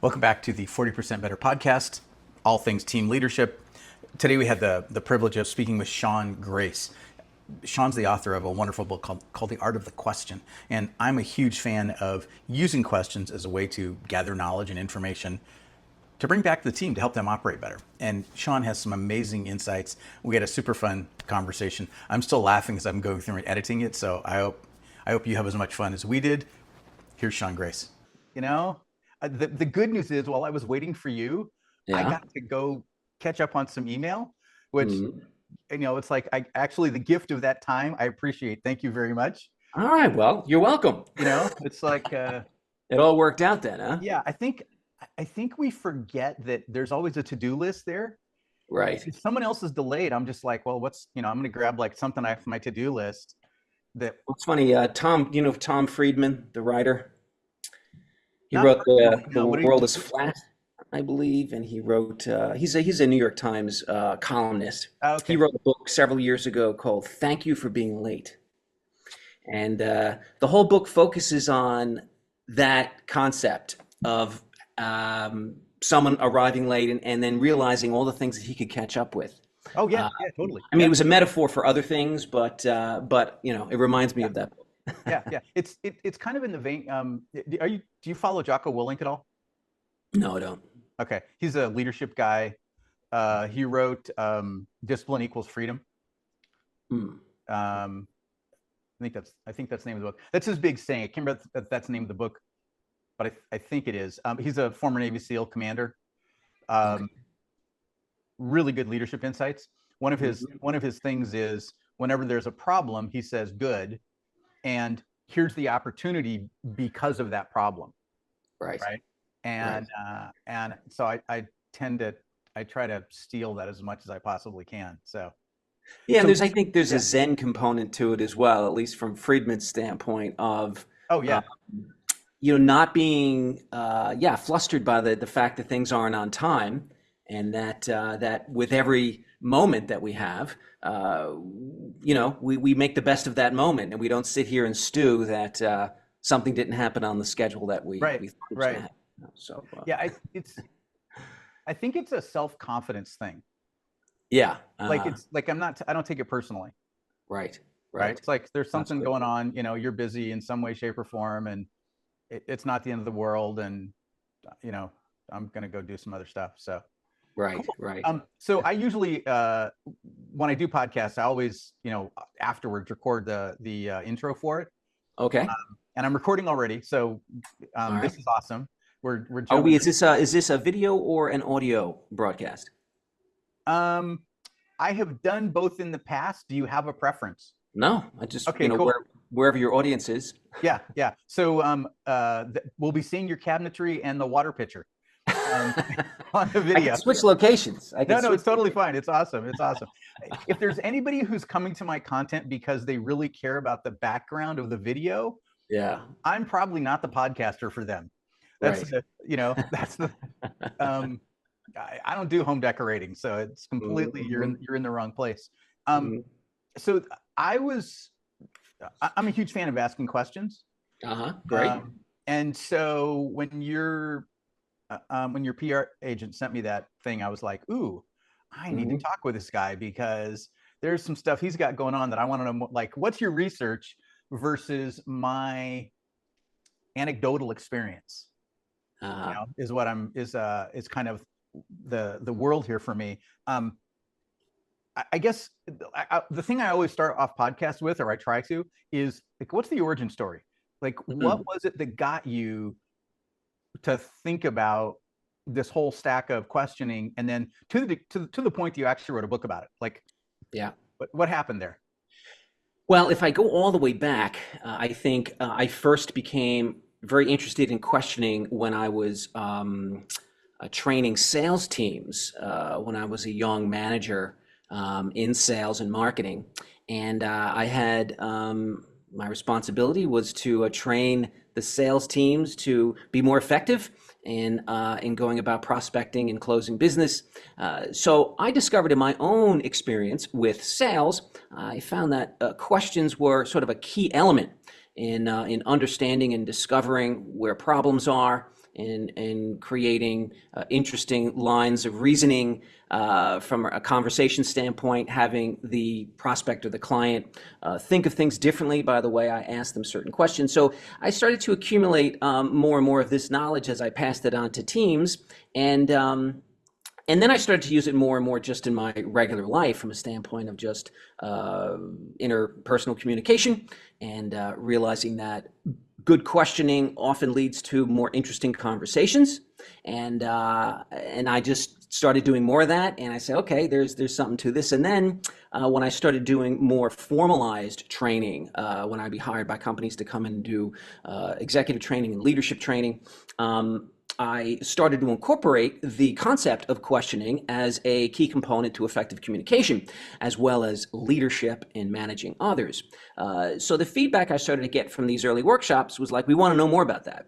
Welcome back to the 40% Better podcast, all things team leadership. Today we had the privilege of speaking with Sean Grace. Sean's the author of a wonderful book called The Art of the Question. And I'm a huge fan of using questions as a way to gather knowledge and information to bring back to the team to help them operate better. And Sean has some amazing insights. We had a super fun conversation. I'm still laughing as I'm going through and editing it. So I hope you have as much fun as we did. Here's Sean Grace. The good news is, while I was waiting for you, I got to go catch up on some email, which, it's like the gift of that time. I appreciate. Thank you very much. All right. Well, you're welcome. It's like it all worked out then, huh? Yeah, I think we forget that there's always a to-do list there. Right. If someone else is delayed, I'm just like, well, I'm going to grab like something off my to-do list. It's funny. Tom Friedman, the writer. He wrote The World is Flat, I believe, and he wrote. He's a New York Times columnist. Okay. He wrote a book several years ago called "Thank You for Being Late," and the whole book focuses on that concept of someone arriving late and then realizing all the things that he could catch up with. Oh yeah, totally. I mean, it was a metaphor for other things, but it reminds me of that book. Yeah. It's kind of in the vein. Do you follow Jocko Willink at all? No, I don't. Okay, he's a leadership guy. He wrote "Discipline Equals Freedom." I think that's the name of the book. That's his big saying. I can't remember if that's the name of the book, but I think it is. He's a former Navy SEAL commander. Really good leadership insights. One of his things is, whenever there's a problem, he says, "Good, and here's the opportunity because of that problem." Right. And so I try to steal that as much as I possibly can. So yeah, I think there's a Zen component to it as well, at least from Friedman's standpoint of not being flustered by the fact that things aren't on time, and that with every moment that we have, we make the best of that moment, and we don't sit here and stew that something didn't happen on the schedule that we thought it was gonna happen. So I think it's a self-confidence thing. Yeah. I don't take it personally. Right. It's like there's something going on, you're busy in some way, shape, or form, and it's not the end of the world, and I'm gonna go do some other stuff. So Right. Cool. Right. So I usually, when I do podcasts, I always, afterwards record the intro for it. Okay. And I'm recording already, so this is awesome. We're is this a video or an audio broadcast? I have done both in the past. Do you have a preference? No, I just cool. wherever your audience is. Yeah. So we'll be seeing your cabinetry and the water pitcher on the video. I can switch locations. No, it's totally fine. It's awesome. If there's anybody who's coming to my content because they really care about the background of the video, I'm probably not the podcaster for them. That's I don't do home decorating, so it's completely you're in the wrong place. So I'm a huge fan of asking questions. Great. And so when your PR agent sent me that thing, I was like, ooh, I need to talk with this guy, because there's some stuff he's got going on that I want to know. Like, what's your research versus my anecdotal experience? Is kind of the world here for me. I guess the thing I always start off podcasts with, or I try to, is like, what's the origin story? Like, what was it that got you to think about this whole stack of questioning, and then to the point that you actually wrote a book about it? Like, what happened there? Well, if I go all the way back, I think I first became very interested in questioning when I was training sales teams when I was a young manager in sales and marketing. And I had my responsibility was to train the sales teams to be more effective in going about prospecting and closing business. So I discovered in my own experience with sales, I found that questions were sort of a key element in understanding and discovering where problems are, in creating interesting lines of reasoning from a conversation standpoint, having the prospect or the client think of things differently by the way I ask them certain questions. So I started to accumulate more and more of this knowledge as I passed it on to teams. And then I started to use it more and more just in my regular life from a standpoint of just interpersonal communication and realizing that good questioning often leads to more interesting conversations. And I just started doing more of that. And I said, okay, there's something to this. And then when I started doing more formalized training, when I'd be hired by companies to come and do executive training and leadership training, I started to incorporate the concept of questioning as a key component to effective communication, as well as leadership in managing others. So the feedback I started to get from these early workshops was like, we want to know more about that.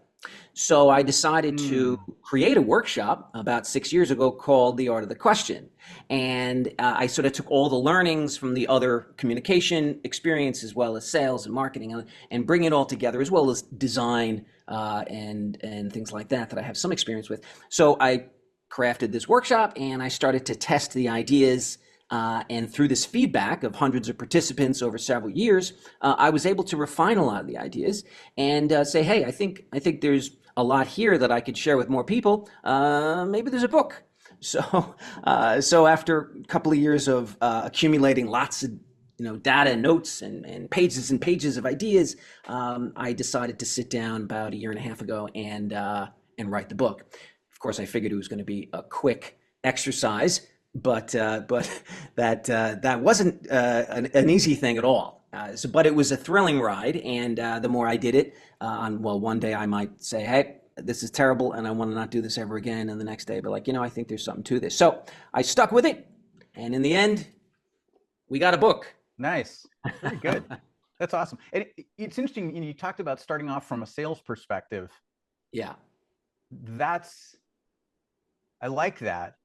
So I decided to create a workshop about 6 years ago called The Art of the Question. And I sort of took all the learnings from the other communication experience, as well as sales and marketing, and bring it all together, as well as design and things like that I have some experience with. So I crafted this workshop and I started to test the ideas. And through this feedback of hundreds of participants over several years, I was able to refine a lot of the ideas and say, hey, I think there's a lot here that I could share with more people. Maybe there's a book. So after a couple of years of accumulating lots of data and notes and pages of ideas, I decided to sit down about a year and a half ago and write the book. Of course, I figured it was going to be a quick exercise, but that wasn't an easy thing at all. But it was a thrilling ride, and the more I did it, one day I might say, hey, this is terrible, and I want to not do this ever again. And the next day, I'd be like, I think there's something to this. So I stuck with it, and in the end, we got a book. Nice, very good. That's awesome. And it's interesting. You talked about starting off from a sales perspective. Yeah, I like that.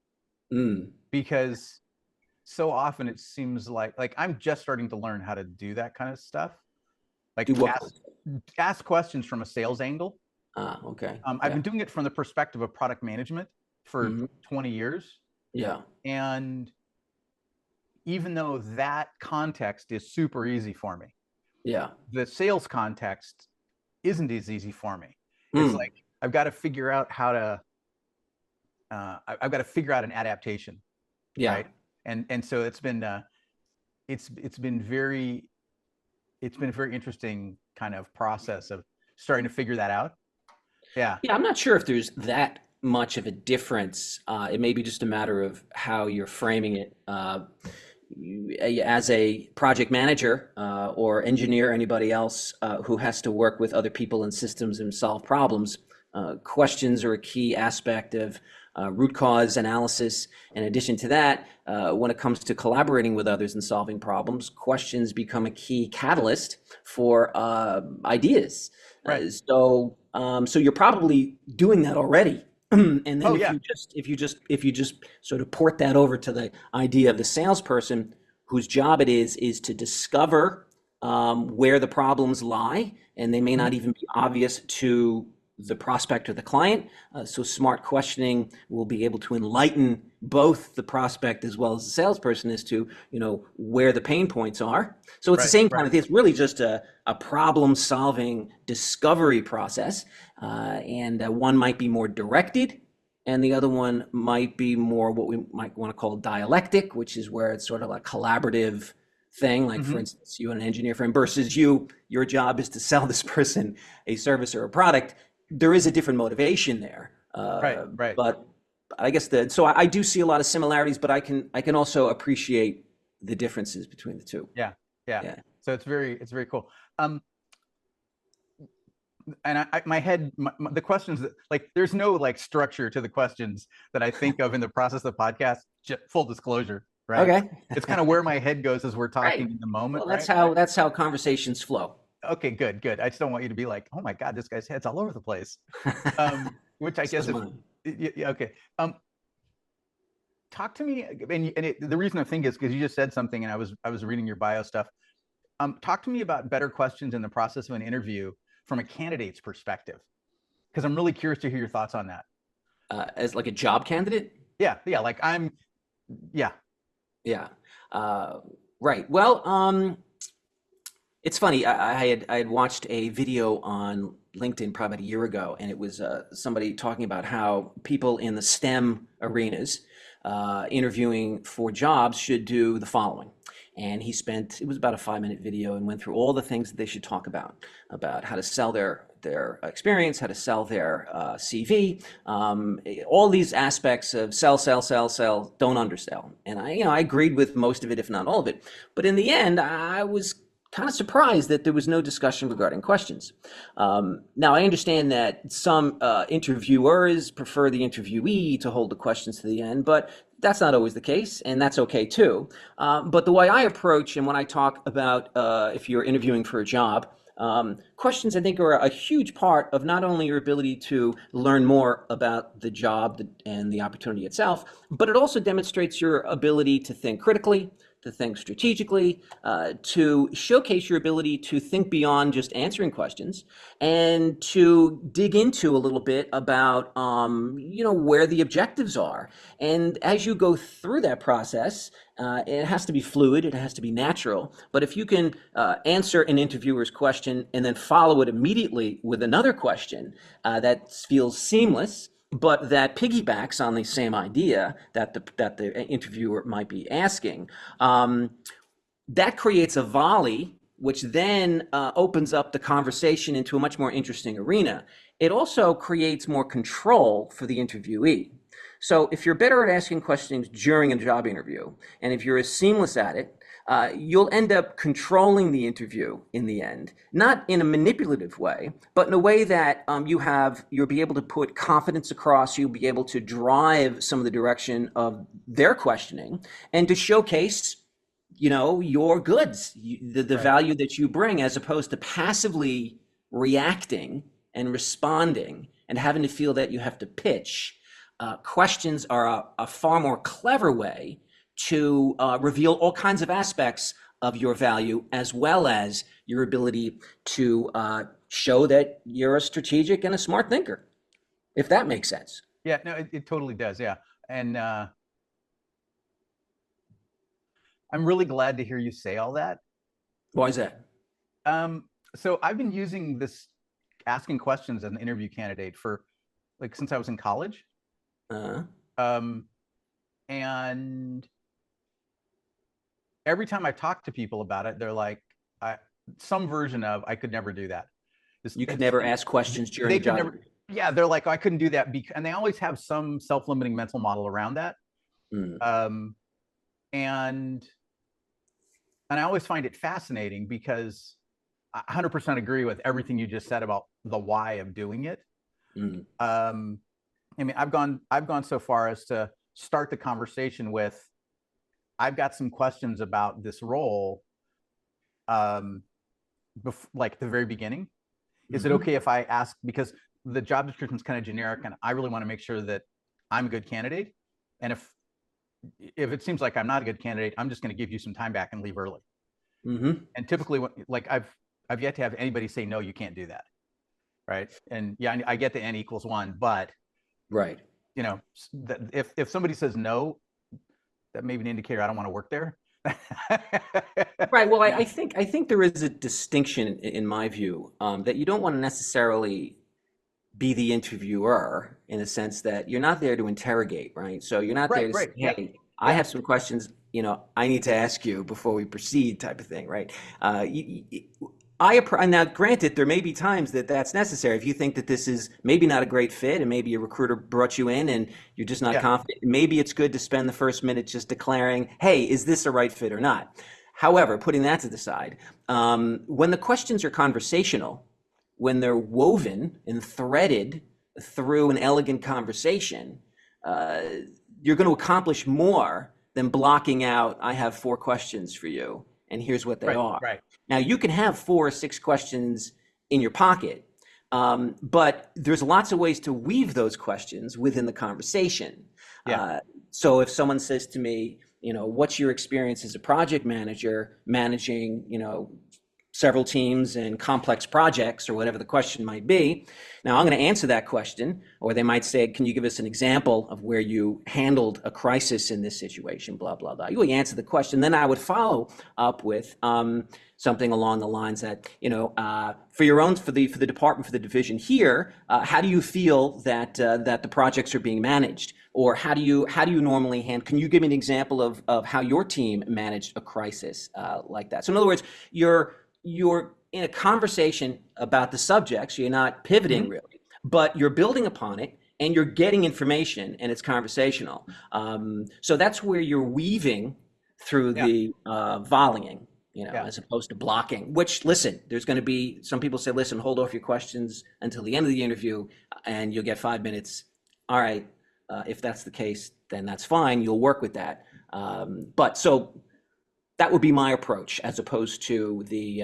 Because so often it seems like I'm just starting to learn how to do that kind of stuff. Like ask questions from a sales angle. Okay. I've been doing it from the perspective of product management for 20 years. Yeah. And even though that context is super easy for me, the sales context isn't as easy for me. It's like I've got to figure out how to I've got to figure out an adaptation. Yeah. Right. And so it's been very interesting kind of process of starting to figure that out. Yeah. Yeah. I'm not sure if there's that much of a difference. It may be just a matter of how you're framing it. As a project manager or engineer, anybody else who has to work with other people and systems and solve problems, questions are a key aspect of root cause analysis. In addition to that, when it comes to collaborating with others and solving problems, questions become a key catalyst for ideas. Right. So you're probably doing that already. And then if you just sort of port that over to the idea of the salesperson, whose job it is to discover where the problems lie, and they may not even be obvious to the prospect or the client. So smart questioning will be able to enlighten both the prospect as well as the salesperson as to, where the pain points are. So it's the same kind of thing. It's really just a problem solving discovery process. And one might be more directed, and the other one might be more what we might want to call dialectic, which is where it's sort of a collaborative thing. Like, for instance, you and an engineer friend versus your job is to sell this person a service or a product. There is a different motivation there. Right. But I guess so I do see a lot of similarities, but I can also appreciate the differences between the two. Yeah. So it's very cool. And my head, the questions that there's no structure to the questions that I think of in the process of the podcast. Full disclosure, right? Okay. It's kind of where my head goes as we're talking in the moment. Well, that's how conversations flow. Okay, good. I just don't want you to be like, oh my God, this guy's head's all over the place. Which I guess okay. Talk to me, and the reason I think is because you just said something, and I was reading your bio stuff. Talk to me about better questions in the process of an interview from a candidate's perspective. Because I'm really curious to hear your thoughts on that. As like a job candidate? Yeah, yeah, like yeah, Yeah. Right. Well, it's funny. I had watched a video on LinkedIn probably about a year ago, and it was somebody talking about how people in the STEM arenas interviewing for jobs should do the following. And it was about a 5-minute video and went through all the things that they should talk about how to sell their experience, how to sell their CV, all these aspects of sell, sell, sell, sell, don't undersell. And I agreed with most of it, if not all of it. But in the end, I was kind of surprised that there was no discussion regarding questions. Now, I understand that some interviewers prefer the interviewee to hold the questions to the end, but that's not always the case, and that's okay too. But the way I approach and when I talk about if you're interviewing for a job, questions I think are a huge part of not only your ability to learn more about the job and the opportunity itself, but it also demonstrates your ability to think critically, to think strategically, to showcase your ability to think beyond just answering questions, and to dig into a little bit about, where the objectives are. And as you go through that process, it has to be fluid, it has to be natural. But if you can answer an interviewer's question and then follow it immediately with another question that feels seamless, but that piggybacks on the same idea that the interviewer might be asking, that creates a volley, which then opens up the conversation into a much more interesting arena. It also creates more control for the interviewee. So if you're better at asking questions during a job interview, and if you're as seamless at it, you'll end up controlling the interview in the end, not in a manipulative way, but in a way that you'll be able to put confidence across, you'll be able to drive some of the direction of their questioning, and to showcase, your goods, the right. value that you bring, as opposed to passively reacting and responding and having to feel that you have to pitch. Questions are a far more clever way to reveal all kinds of aspects of your value, as well as your ability to show that you're a strategic and a smart thinker, if that makes sense. Yeah, no, it totally does. Yeah. And I'm really glad to hear you say all that. Why is that? Um, so I've been using this asking questions as an interview candidate for like since I was in college. Uh, Um, and every time I talk to people about it, they're like, some version of I could never do that. you could never ask questions during They a could job never. interview. Yeah, they're like, oh, I couldn't do that, and they always have some self-limiting mental model around that. Mm, Um, and I always find it fascinating because I 100% agree with everything you just said about the why of doing it. mm, Um, I mean, I've gone so far as to start the conversation with, I've got some questions about this role, um, like the very beginning. Is it mhm. okay if I ask, because the job description is kind of generic and I really want to make sure that I'm a good candidate. And if it seems like I'm not a good candidate, I'm just going to give you some time back and leave early. Mm-hmm. And typically, like I've yet to have anybody say no, you can't do that, right? And yeah, I get the n equals 1, but Right. if somebody says no, that may be an indicator I don't want to work there. Right. Well, I think there is a distinction in my view, that you don't want to necessarily be the interviewer, in the sense that you're not there to interrogate, right? So you're not there Right, to say, right, yeah, hey, I yeah, have some questions, I need to ask you before we proceed, type of thing, right? Now, granted, there may be times that that's necessary. If you think that this is maybe not a great fit, and maybe a recruiter brought you in and you're just not yeah, confident, maybe it's good to spend the first minute just declaring, hey, is this a right fit or not? However, putting that to the side, when the questions are conversational, when they're woven and threaded through an elegant conversation, uh, you're going to accomplish more than blocking out, I have 4 questions for you, and here's what they right, are. right, Now, you can have 4 or 6 questions in your pocket, but there's lots of ways to weave those questions within the conversation. yeah, So if someone says to me, what's your experience as a project manager managing, several teams and complex projects or whatever the question might be. Now I'm going to answer that question, or they might say, can you give us an example of where you handled a crisis in this situation, blah, blah, blah. You answer the question. Then I would follow up with something along the lines that, for the department, for the division here, how do you feel that the projects are being managed? Or how do you normally handle, can you give me an example of how your team managed a crisis like that? So in other words, you're in a conversation about the subject, so you're not pivoting really, but you're building upon it and you're getting information and it's conversational. So that's where you're weaving through the volleying, as opposed to blocking, which, listen, there's going to be, some people say, listen, hold off your questions until the end of the interview and you'll get 5 minutes. All right, if that's the case, then that's fine. You'll work with that. But so that would be my approach, as opposed to the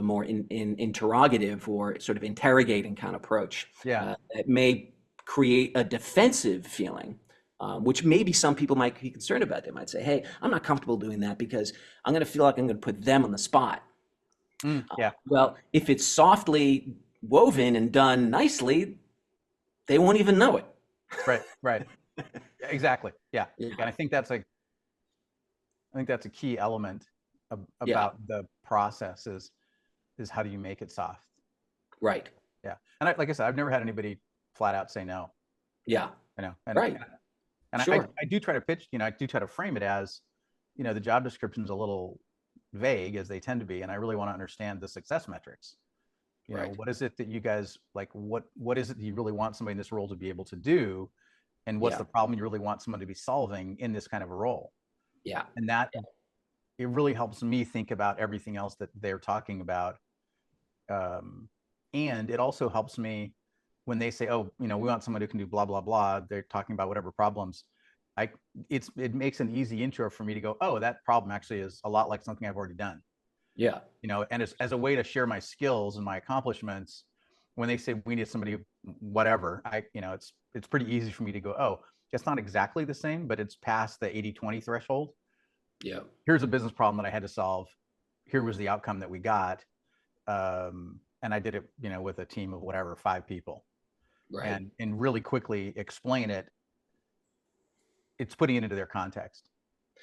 more interrogative or sort of interrogating kind of approach. It may create a defensive feeling, which maybe some people might be concerned about. They might say, hey, I'm not comfortable doing that because I'm going to feel like I'm going to put them on the spot. Well, if it's softly woven and done nicely, they won't even know it. Right. Exactly. Yeah. And I think that's a key element about the process is how do you make it soft? Right. Yeah. And like I said, I've never had anybody flat out say no. Yeah. I know. Right. And sure. I do try to pitch, I do try to frame it as, the job description's a little vague, as they tend to be. And I really want to understand the success metrics. What is it that you guys like? What is it that you really want somebody in this role to be able to do? And what's the problem you really want someone to be solving in this kind of a role? Yeah. And that it really helps me think about everything else that they're talking about. And it also helps me when they say, oh, we want someone who can do blah, blah, blah. They're talking about whatever problems. It makes an easy intro for me to go, oh, that problem actually is a lot like something I've already done. Yeah. And as a way to share my skills and my accomplishments, when they say we need somebody, whatever, it's pretty easy for me to go, oh, it's not exactly the same, but it's past the 80-20 threshold. Yeah. Here's a business problem that I had to solve. Here was the outcome that we got. And I did it, with a team of whatever, 5 people. Right. And really quickly explain it. It's putting it into their context.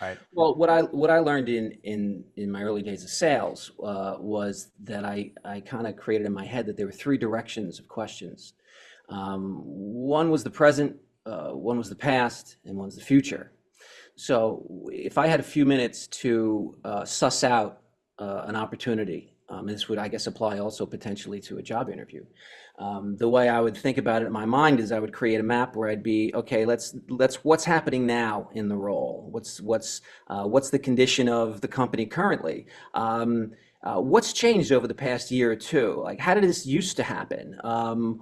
Right. Well, what I learned in my early days of sales was that I kind of created in my head that there were 3 directions of questions. One was the present, one was the past, and one's the future. So if I had a few minutes to suss out an opportunity, and this would, I guess, apply also potentially to a job interview. The way I would think about it in my mind is I would create a map where I'd be, okay, let's what's happening now in the role? What's the condition of the company currently? What's changed over the past year or two? Like, how did this used to happen?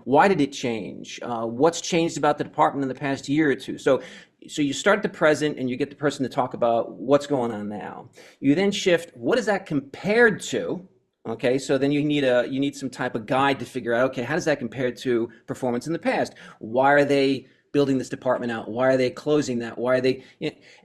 Why did it change? What's changed about the department in the past year or two? So you start at the present and you get the person to talk about what's going on now. You then shift, what is that compared to? Okay, so then you need some type of guide to figure out, okay, how does that compare to performance in the past? Why are they building this department out? Why are they closing that? Why are they,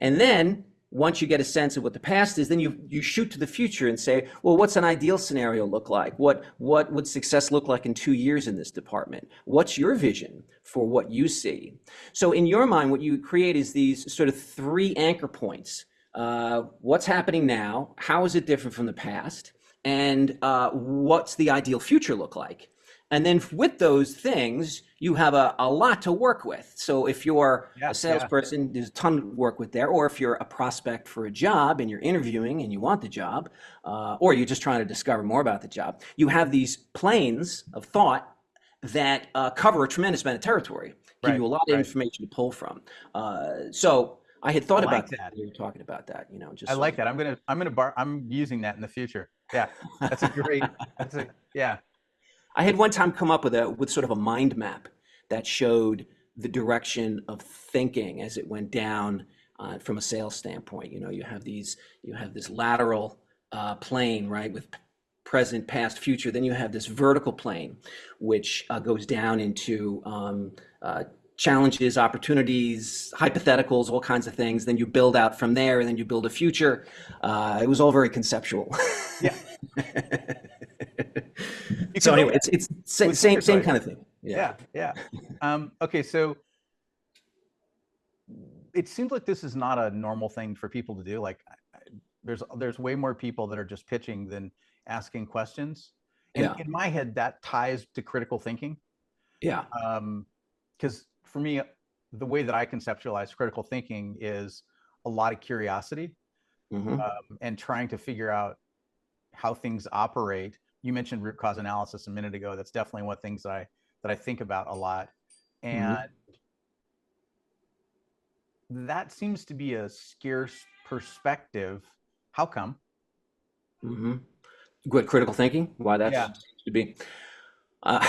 and then once you get a sense of what the past is, then you shoot to the future and say, well, what's an ideal scenario look like? What would success look like in 2 years in this department? What's your vision for what you see? So in your mind, what you create is these sort of 3 anchor points. What's happening now? How is it different from the past? And what's the ideal future look like? And then with those things, you have a lot to work with. So if you're a salesperson, there's a ton to work with there. Or if you're a prospect for a job and you're interviewing and you want the job, or you're just trying to discover more about the job, you have these planes of thought that cover a tremendous amount of territory, give you a lot of information to pull from. So I had thought about that. You were talking about that, just. I like that. I'm using that in the future. Yeah, that's a great. I had one time come up with sort of a mind map that showed the direction of thinking as it went down from a sales standpoint. You have this lateral plane, right, with present, past, future. Then you have this vertical plane, which goes down into challenges, opportunities, hypotheticals, all kinds of things. Then you build out from there, and then you build a future. It was all very conceptual. Yeah. You So could vote anyway, on it it's with same sticker same choice. kind of thing. Yeah. Yeah, yeah. Okay, so it seems like this is not a normal thing for people to do. Like, there's way more people that are just pitching than asking questions. And Yeah. in my head, that ties to critical thinking. Yeah. Because for me, the way that I conceptualize critical thinking is a lot of curiosity, Hmm. and trying to figure out how things operate. You mentioned root cause analysis a minute ago. That's definitely one things that I think about a lot. And Hmm. that seems to be a scarce perspective. How come? Hmm. Good critical thinking. Why that's Yeah. seems to be. Uh,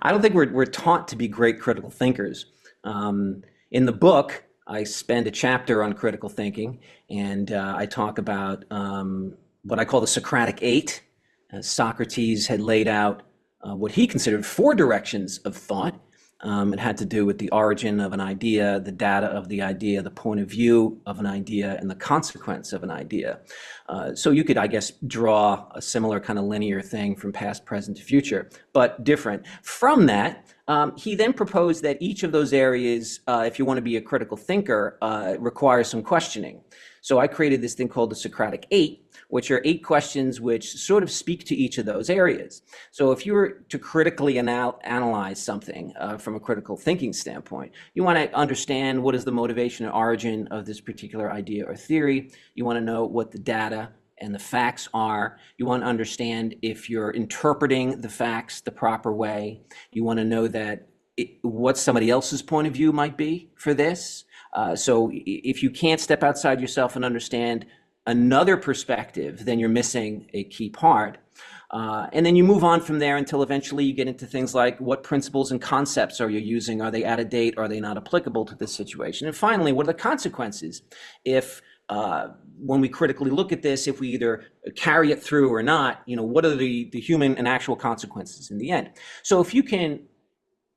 I don't think we're taught to be great critical thinkers. In the book, I spend a chapter on critical thinking, and I talk about what I call the Socratic Eight. Socrates had laid out what he considered four directions of thought. It had to do with the origin of an idea, the data of the idea, the point of view of an idea, and the consequence of an idea. So you could, I guess, draw a similar kind of linear thing from past, present to future, but different. From that, he then proposed that each of those areas, if you want to be a critical thinker, requires some questioning. So I created this thing called the Socratic Eight, which are eight questions which sort of speak to each of those areas. So if you were to critically analyze something from a critical thinking standpoint, you want to understand what is the motivation and origin of this particular idea or theory. You want to know what the data and the facts are. You want to understand if you're interpreting the facts the proper way. You want to know that what somebody else's point of view might be for this. So if you can't step outside yourself and understand another perspective, then you're missing a key part. And then you move on from there until eventually you get into things like what principles and concepts are you using? Are they out of date? Are they not applicable to this situation? And finally, what are the consequences if when we critically look at this, if we either carry it through or not, what are the human and actual consequences in the end? So if you can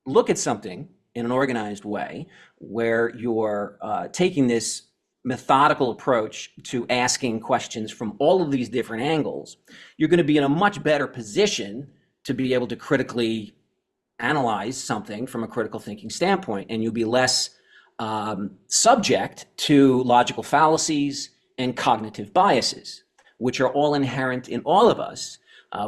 look at something in an organized way where you're taking this methodical approach to asking questions from all of these different angles, you're going to be in a much better position to be able to critically analyze something from a critical thinking standpoint, and you'll be less subject to logical fallacies and cognitive biases, which are all inherent in all of us.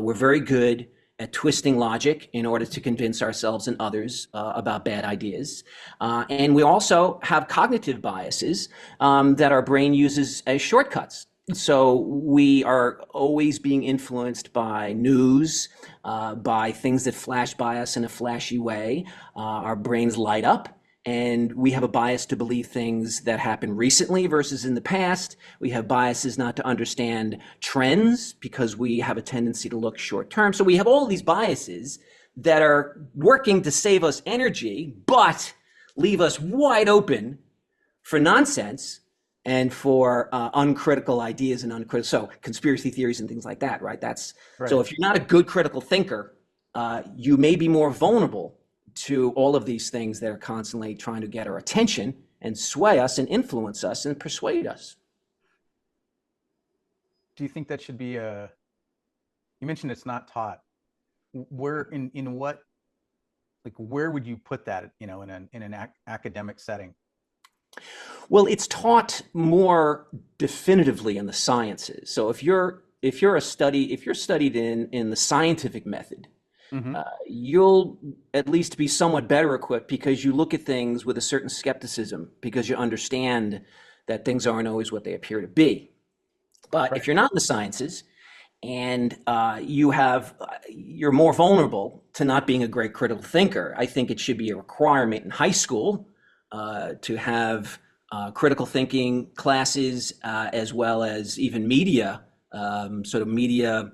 We're very good at twisting logic in order to convince ourselves and others about bad ideas. And we also have cognitive biases that our brain uses as shortcuts. So we are always being influenced by news, by things that flash by us in a flashy way. Our brains light up, and we have a bias to believe things that happened recently versus in the past. We have biases not to understand trends because we have a tendency to look short term. So we have all these biases that are working to save us energy, but leave us wide open for nonsense and for uncritical ideas and uncritical, so conspiracy theories and things like that, right? So Right. if you're not a good critical thinker, you may be more vulnerable to all of these things that are constantly trying to get our attention and sway us and influence us and persuade us. Do you think that should be you mentioned it's not taught. Where in what, like, where would you put that, in an academic setting? Well, it's taught more definitively in the sciences. So if you're studied in the scientific method, Mm-hmm. you'll at least be somewhat better equipped because you look at things with a certain skepticism because you understand that things aren't always what they appear to be. But Right. if you're not in the sciences and you're more vulnerable to not being a great critical thinker, I think it should be a requirement in high school to have critical thinking classes as well as even media, sort of media,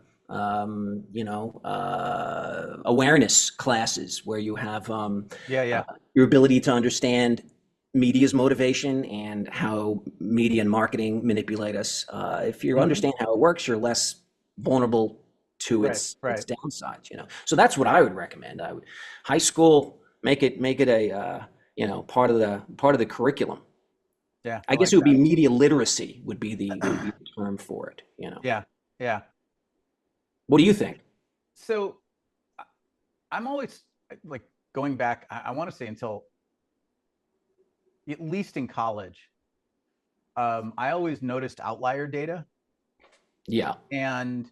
awareness classes where you have Yeah, yeah. your ability to understand media's motivation and how media and marketing manipulate us. If you Mm-hmm. understand how it works, you're less vulnerable to Right, its right. downsides. So that's what I would recommend. High school, make it a part of the curriculum. Yeah, I I guess like it would be that. media literacy would be the term for it. Yeah, yeah. What do you think? So I'm always like going back, I want to say until at least in college, I always noticed outlier data, Yeah. and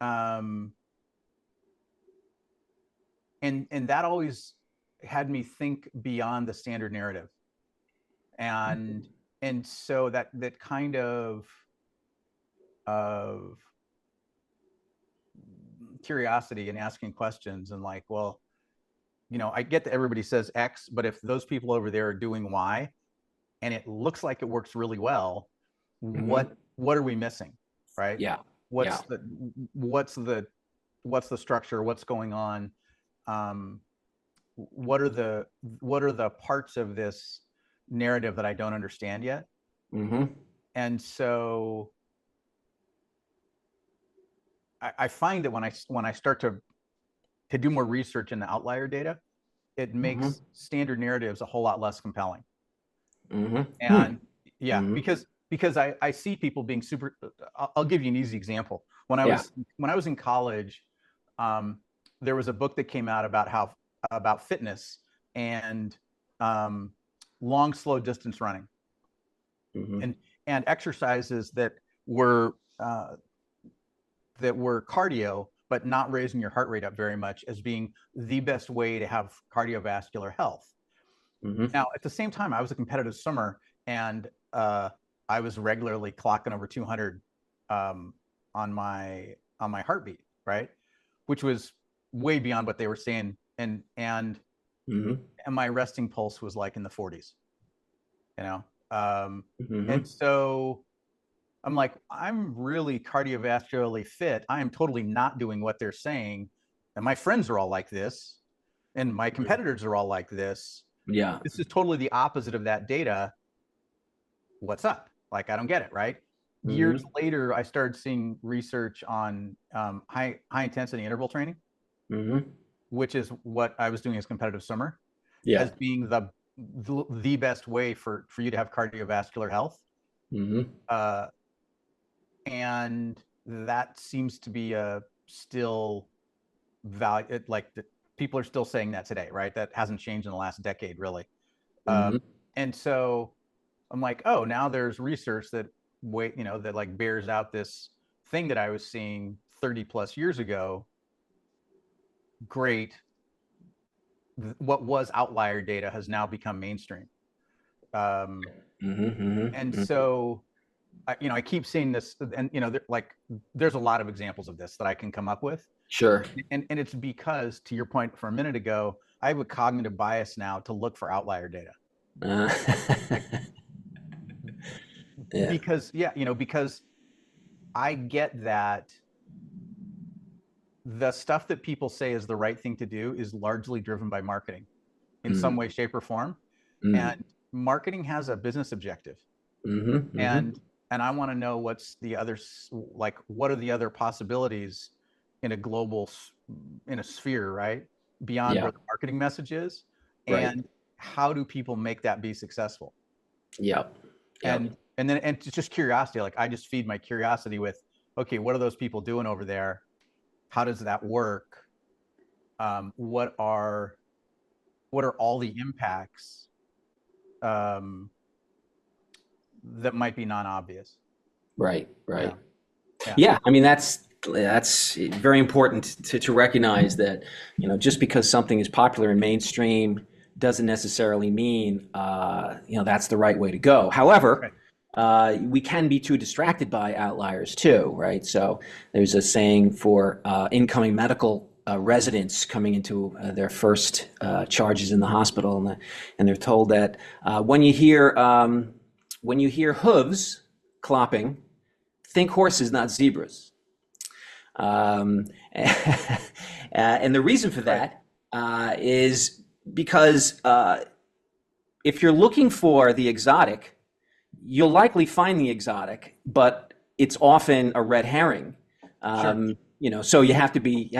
um, and that always had me think beyond the standard narrative, and so that kind of curiosity and asking questions, and like, well, I get that everybody says X, but if those people over there are doing Y and it looks like it works really well, Hmm. what are we missing, right? Yeah. What's Yeah. the what's the what's the structure? What's going on? Um, what are the parts of this narrative that I don't understand yet? Hmm. And so I find that when I start to do more research in the outlier data, it Hmm. makes standard narratives a whole lot less compelling. Hmm. Hmm. And yeah, Hmm. because I see people being super. I'll give you an easy example. Yeah. When I was in college, um, there was a book that came out about fitness and um, long, slow distance running, Hmm. and exercises were uh, that were cardio, but not raising your heart rate up very much, as being the best way to have cardiovascular health. Hmm. Now, at the same time, I was a competitive swimmer, and I was regularly clocking over 200 um, on my heartbeat, right? Which was way beyond what they were saying, Hmm. and my resting pulse was like in the 40s, you know. And Hmm. so I'm like, I'm really cardiovascularly fit. I am totally not doing what they're saying, and my friends are all like this, and my competitors are all like this. Yeah. This is totally the opposite of that data. What's up? Like, I don't get it, right? Years Hmm. later, I started seeing research on high intensity interval training, Hmm. which is what I was doing as competitive swimmer, Yeah. as being the best way for you to have cardiovascular health. Hmm. Uh, and that seems to be a still value. Like people are still saying that today, right? That hasn't changed in the last decade, really. Hmm. And so I'm like, oh, now there's research that like bears out this thing that I was seeing 30 plus years ago. Great. What was outlier data has now become mainstream. Um, Hmm. and Hmm. so, I keep seeing this, and there's a lot of examples of this that I can come up with, Sure. and it's because, to your point from a minute ago, I have a cognitive bias now to look for outlier data. Uh, Like, yeah. because yeah, because I get that the stuff that people say is the right thing to do is largely driven by marketing in some Mm. way, shape, or form. Mm. And marketing has a business objective. Hmm. Hmm. And I want to know what are the other possibilities in a in a sphere, right? Beyond Yeah. where the marketing message is. Right. And how do people make that be successful? Yep. Yep. And it's just curiosity. Like, I just feed my curiosity with, okay, what are those people doing over there? How does that work? What are all the impacts um, that might be non-obvious? Right. Right. Yeah, yeah, Yeah. I mean, that's very important to recognize that, just because something is popular and mainstream doesn't necessarily mean, that's the right way to go. However, right. we can be too distracted by outliers too, right? So there's a saying for incoming medical residents coming into their first charges in the hospital, and they're told that when you hear hooves clopping, think horses, not zebras. Um, and the reason for Right. that is because if you're looking for the exotic, you'll likely find the exotic, but it's often a red herring. Sure. So you have to be.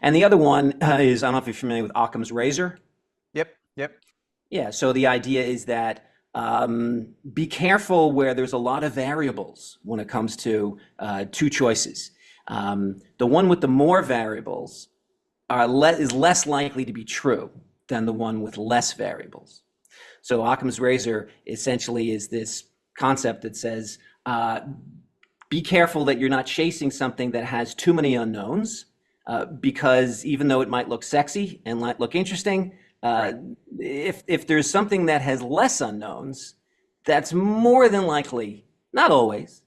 And the other one is, I don't know if you're familiar with Occam's razor. Yep. Yep. Yeah. So the idea is that be careful where there's a lot of variables when it comes to two choices. The one with the more variables is less likely to be true than the one with less variables. So Occam's razor essentially is this concept that says, be careful that you're not chasing something that has too many unknowns, because even though it might look sexy and might look interesting, if there's something that has less unknowns, that's more than likely, not always,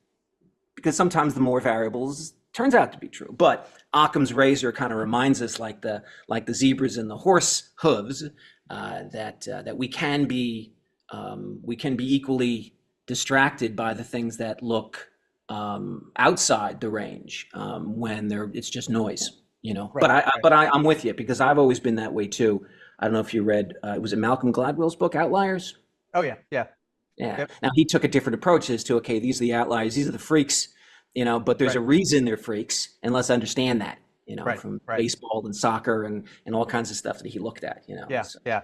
because sometimes the more variables turns out to be true. But Occam's razor kind of reminds us, like the zebras and the horse hooves, that we can be equally distracted by the things that look outside the range, when it's just noise, you know. But I'm with you, because I've always been that way too. I don't know if you read, was it Malcolm Gladwell's book, Outliers? Oh yeah, yeah. Yep. Now he took a different approach as to, okay, these are the outliers, these are the freaks, you know, but there's a reason they're freaks, and let's understand that, you know, from baseball and soccer and all kinds of stuff that he looked at, you know. Yeah, so. Yeah.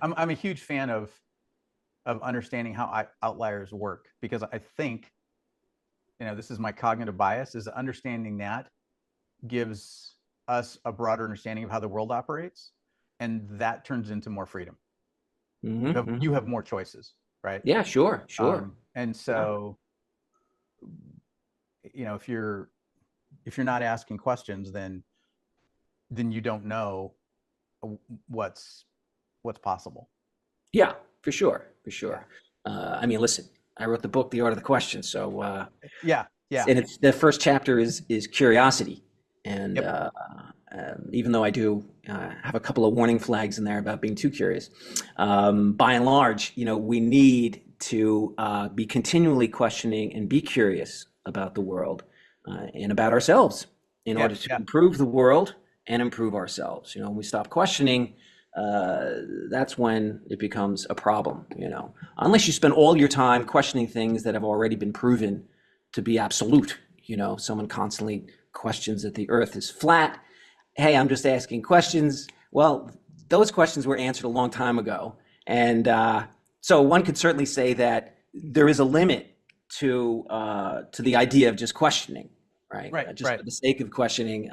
I'm a huge fan of understanding how outliers work, because I think, you know, this is my cognitive bias, is understanding that gives us a broader understanding of how the world operates, and that turns into more freedom. You have more choices, right? Yeah, sure. And so, you know, if you're not asking questions, then you don't know what's possible. Yeah, for sure. I mean, listen, I wrote the book, The Art of the Question. So yeah. And it's the first chapter is curiosity, and even though I do have a couple of warning flags in there about being too curious, by and large, you know, we need to be continually questioning and be curious about the world, and about ourselves, in order to improve the world and improve ourselves. You know, when we stop questioning, that's when it becomes a problem, you know. Unless you spend all your time questioning things that have already been proven to be absolute. You know, someone constantly questions that the earth is flat. Hey, I'm just asking questions. Well, those questions were answered a long time ago. And so one could certainly say that there is a limit to the idea of just questioning, right? For the sake of questioning.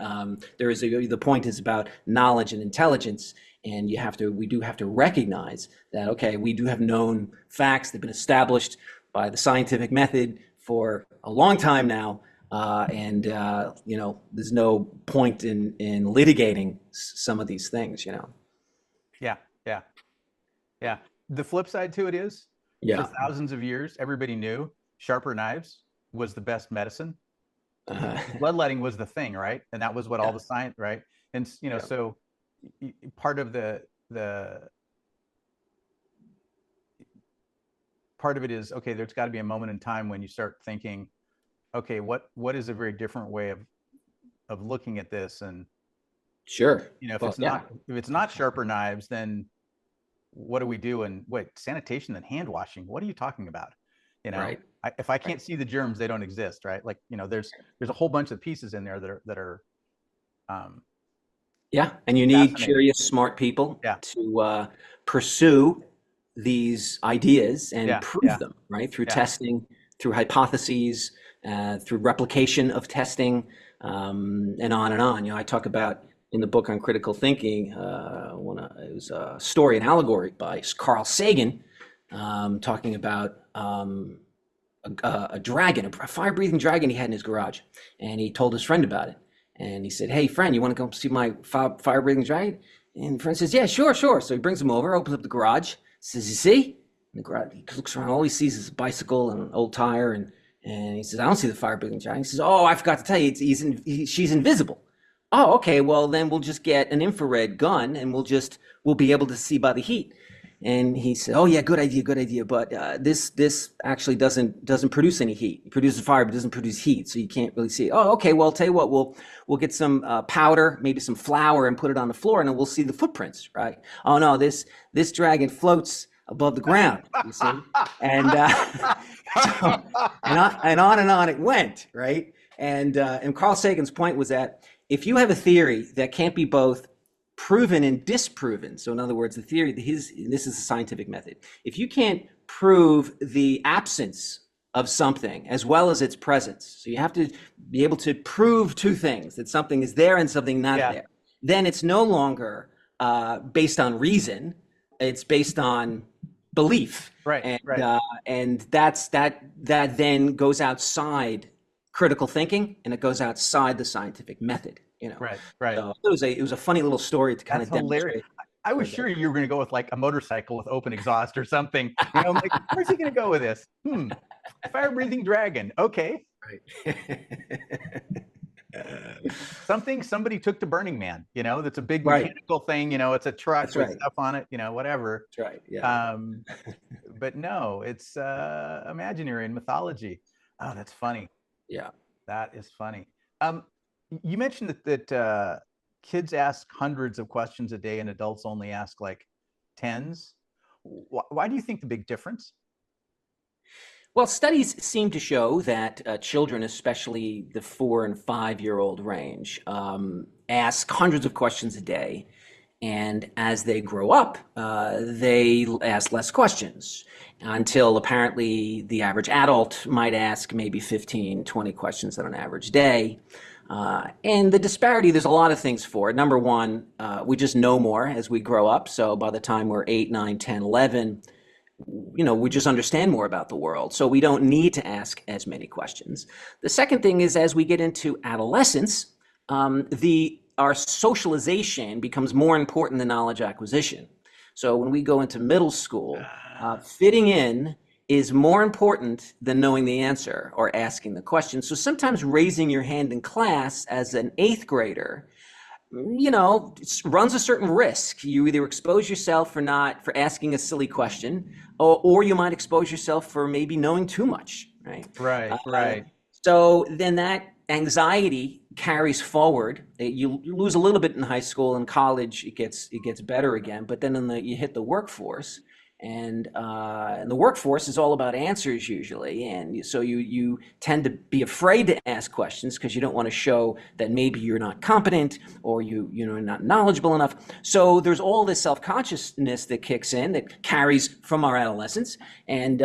The point is about knowledge and intelligence. And we do have to recognize that, okay, we do have known facts that have been established by the scientific method for a long time now, and you know, there's no point in litigating some of these things, you know. Yeah. The flip side to it is, for thousands of years, everybody knew sharper knives was the best medicine. Bloodletting was the thing, right? And that was what all the science, right? And you know, so part of it is, okay, there's got to be a moment in time when you start thinking, okay, what is a very different way of looking at this? And sure, you know, if it's not sharper knives, then what do we do? And sanitation and hand washing, what are you talking about? You know, if I can't see the germs, they don't exist, right? Like, you know, there's a whole bunch of pieces in there that are and you need curious, smart people to pursue these ideas and prove them, right? Through testing, through hypotheses, through replication of testing, and on and on. You know, I talk about in the book on critical thinking, it was a story, an allegory by Carl Sagan, talking about a dragon, a fire-breathing dragon he had in his garage, and he told his friend about it. And he said, "Hey, friend, you want to go see my fire-breathing dragon?" And the friend says, "Yeah, sure." So he brings him over, opens up the garage, says, "You see?" In the garage, he looks around, all he sees is a bicycle and an old tire, and he says, "I don't see the fire-breathing dragon." He says, "Oh, I forgot to tell you, she's invisible." "Oh, okay, well, then we'll just get an infrared gun, and we'll be able to see by the heat." And he said, "Oh yeah, good idea. But this actually doesn't produce any heat. It produces fire, but doesn't produce heat, so you can't really see it." "Oh, okay. Well, I'll tell you what. We'll get some powder, maybe some flour, and put it on the floor, and then we'll see the footprints, right?" "Oh no, this dragon floats above the ground, you see." And and on it went, right? And Carl Sagan's point was that if you have a theory that can't be both proven and disproven, so in other words, the theory, this is a scientific method. If you can't prove the absence of something as well as its presence, so you have to be able to prove two things, that something is there and something not there. then it's no longer based on reason. It's based on belief, Right, and right. that then goes outside critical thinking, and it goes outside the scientific method. Right, right. So it was a funny little story to kind That's of hilarious. demonstrate. I was sure you were going to go with like a motorcycle with open exhaust or something. I'm like, where's he going to go with this? Fire breathing dragon. Okay. Right. Somebody took to Burning Man, that's a big Right. mechanical thing, it's a truck That's with right. stuff on it, whatever. That's right. Yeah. Um, but no, it's imaginary and mythology. Oh, that's funny. Yeah. That is funny. Um, you mentioned that kids ask hundreds of questions a day and adults only ask like tens. Why do you think the big difference? Well, studies seem to show that children, especially the 4 and 5-year-old range, ask hundreds of questions a day. And as they grow up, they ask less questions until apparently the average adult might ask maybe 15, 20 questions on an average day. And the disparity, there's a lot of things for it. Number one, we just know more as we grow up. So by the time we're 8, 9, 10, 11, we just understand more about the world. So we don't need to ask as many questions. The second thing is as we get into adolescence, our socialization becomes more important than knowledge acquisition. So when we go into middle school, fitting in is more important than knowing the answer or asking the question. So sometimes raising your hand in class as an eighth grader, runs a certain risk. You either expose yourself for asking a silly question, or you might expose yourself for maybe knowing too much, right? Right, right. So then that anxiety carries forward. You lose a little bit in high school and college. It gets better again, but then you hit the workforce, and the workforce is all about answers usually, and so you tend to be afraid to ask questions because you don't want to show that maybe you're not competent or you're not knowledgeable enough. So there's all this self-consciousness that kicks in that carries from our adolescence and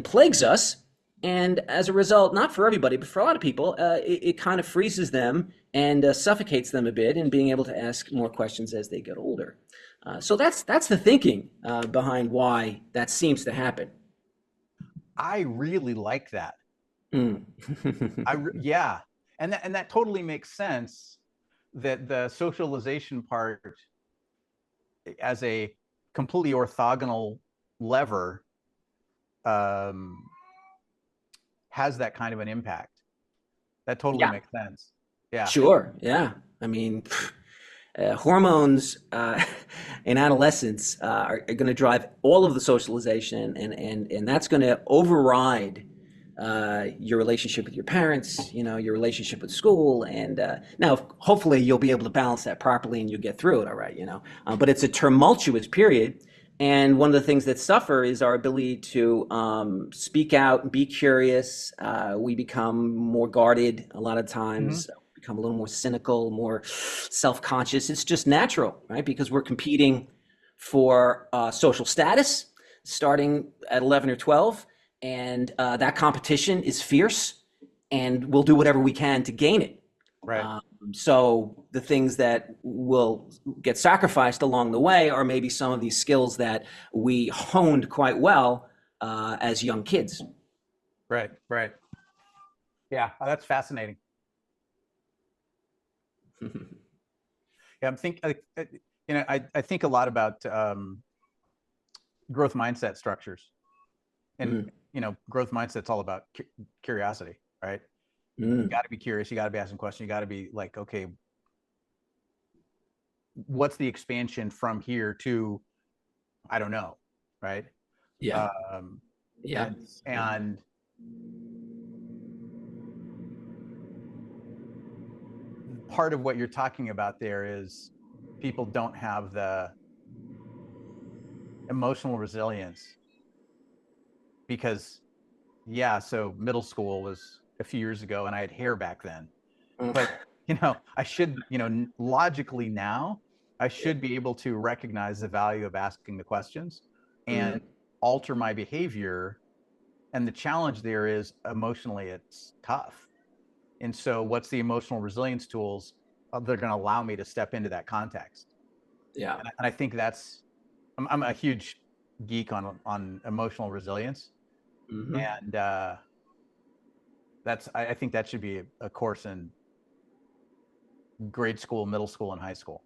plagues us. And as a result, not for everybody, but for a lot of people, it kind of freezes them and suffocates them a bit in being able to ask more questions as they get older. So that's the thinking behind why that seems to happen. I really like that. Mm. Yeah, and that totally makes sense. That the socialization part as a completely orthogonal lever um, has that kind of an impact. That totally Yeah, makes sense. Yeah. sure. Yeah. I mean, hormones in adolescence are going to drive all of the socialization, and that's going to override your relationship with your parents, your relationship with school, and now hopefully you'll be able to balance that properly and you'll get through it all right. But it's a tumultuous period, and one of the things that suffer is our ability to speak out and be curious. We become more guarded a lot of Hmm. times, become a little more cynical, more self-conscious. It's just natural, right? Because we're competing for social status starting at 11 or 12, and that competition is fierce, and we'll do whatever we can to gain it. Right. So the things that will get sacrificed along the way are maybe some of these skills that we honed quite well as young kids. Right. Right. Yeah. Oh, that's fascinating. Yeah. I think a lot about growth mindset structures, and Mm, growth mindset's all about curiosity, right? You mm, got to be curious. You got to be asking questions. You got to be like, okay, what's the expansion from here to, I don't know, right? yeah, Um, yeah, and part of what you're talking about there is people don't have the emotional resilience because, yeah, so middle school was a few years ago and I had hair back then. mm, But, I should, logically now, I should be able to recognize the value of asking the questions and mm, alter my behavior. And the challenge there is emotionally, it's tough. And so, what's the emotional resilience tools? they're going to allow me to step into that context. Yeah. And I think that's, I'm a huge geek on emotional resilience. Hmm. And I think that should be a course in grade school, middle school, and high school.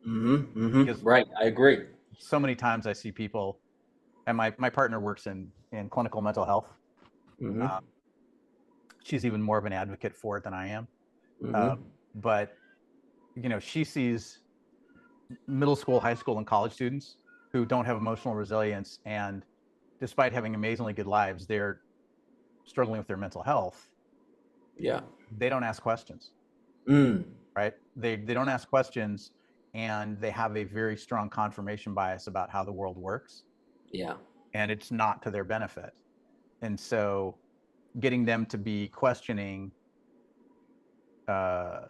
Hmm. Hmm. Because Right. I agree. so many times I see people, and my partner works in clinical mental health. Hmm. Uh, she's even more of an advocate for it than I am. Uh, Hmm. but she sees middle school, high school, and college students who don't have emotional resilience, and despite having amazingly good lives, they're struggling with their mental health. Yeah. They don't ask questions, Mm. right? They don't ask questions, and they have a very strong confirmation bias about how the world works, Yeah. and it's not to their benefit. And so, getting them to be questioning uh,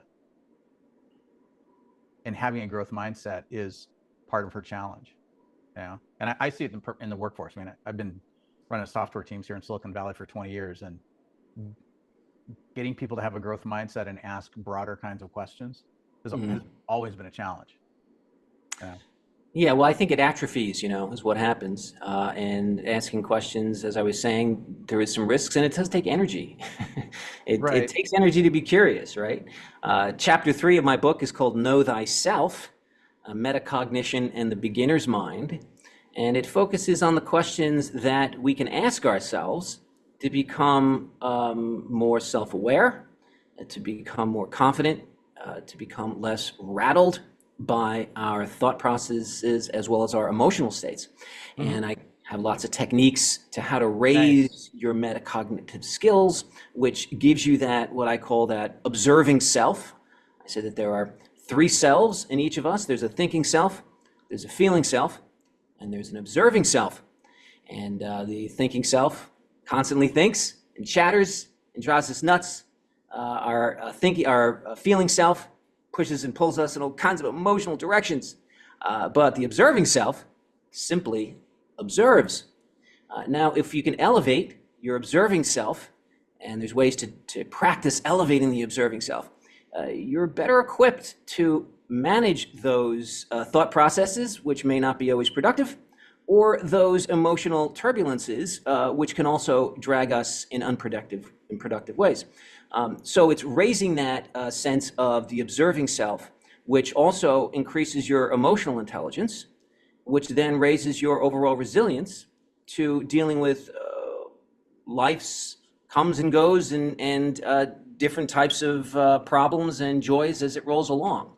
and having a growth mindset is part of her challenge. And I see it in the workforce. I mean, I've been running software teams here in Silicon Valley for 20 years, and getting people to have a growth mindset and ask broader kinds of questions has Hmm. always been a challenge. Yeah. Yeah, well, I think it atrophies, is what happens. And asking questions, as I was saying, there is some risks, and it does take energy. It Right. takes energy to be curious, right? Chapter 3 of my book is called Know Thyself, Metacognition and the Beginner's Mind. And it focuses on the questions that we can ask ourselves to become more self-aware, to become more confident, to become less rattled by our thought processes as well as our emotional states. Mm-hmm. And I have lots of techniques to how to Nice. raise your metacognitive skills, which gives you that, what I call that observing self. I said that there are three selves in each of us. There's a thinking self, there's a feeling self, and there's an observing self. And the thinking self constantly thinks and chatters and drives us nuts. Our feeling self pushes and pulls us in all kinds of emotional directions. But the observing self simply observes. Now, if you can elevate your observing self, and there's ways to practice elevating the observing self, you're better equipped to manage those thought processes, which may not be always productive, or those emotional turbulences, which can also drag us in productive ways. So it's raising that sense of the observing self, which also increases your emotional intelligence, which then raises your overall resilience to dealing with life's comes and goes and different types of problems and joys as it rolls along.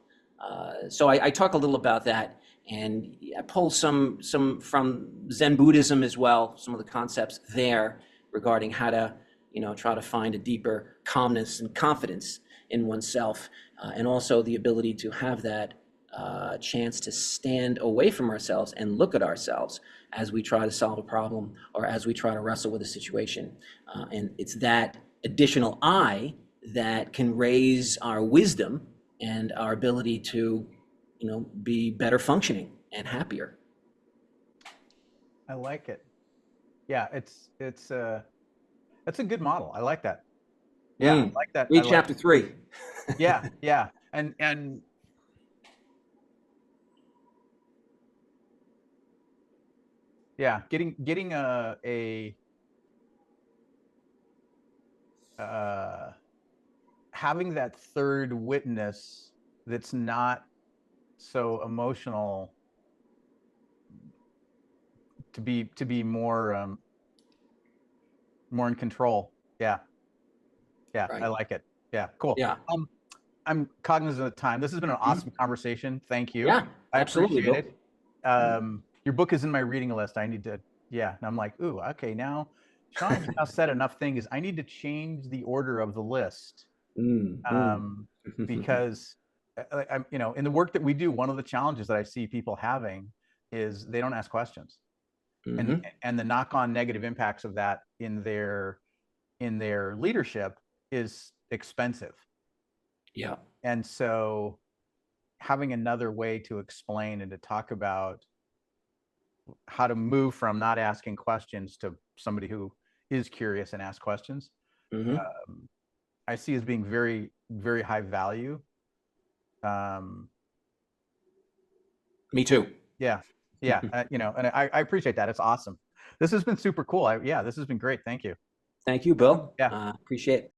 So I talk a little about that, and I pull some from Zen Buddhism as well, some of the concepts there regarding how to try to find a deeper calmness and confidence in oneself, and also the ability to have that chance to stand away from ourselves and look at ourselves as we try to solve a problem or as we try to wrestle with a situation. And it's that additional eye that can raise our wisdom and our ability to, be better functioning and happier. I like it. Yeah, it's that's a good model. I like that. Yeah, I like that. I Read like. chapter 3. Yeah, yeah, and yeah, getting a uh having that third witness that's not so emotional, to be more in control. Yeah, yeah, I Right. like it. Yeah, cool. Yeah. I'm cognizant of time. This has been an awesome conversation. Thank you. Yeah, I absolutely, appreciate Bill. it. Your book is in my reading list. I need to, yeah. And I'm like, ooh, okay. Now, Sean has now said enough things. I need to change the order of the list, Mm-hmm. um, because I'm, in the work that we do, one of the challenges that I see people having is they don't ask questions, and Mm-hmm. and the knock-on negative impacts of that in their leadership is expensive. Yeah. And so, having another way to explain and to talk about how to move from not asking questions to somebody who is curious and asks questions, Mm-hmm. um, I see as being very, very high value. Um, Me too. yeah, yeah, and I appreciate that. It's awesome. This has been super cool. Yeah, this has been great. Thank you. Thank you, Bill. Yeah. Appreciate it.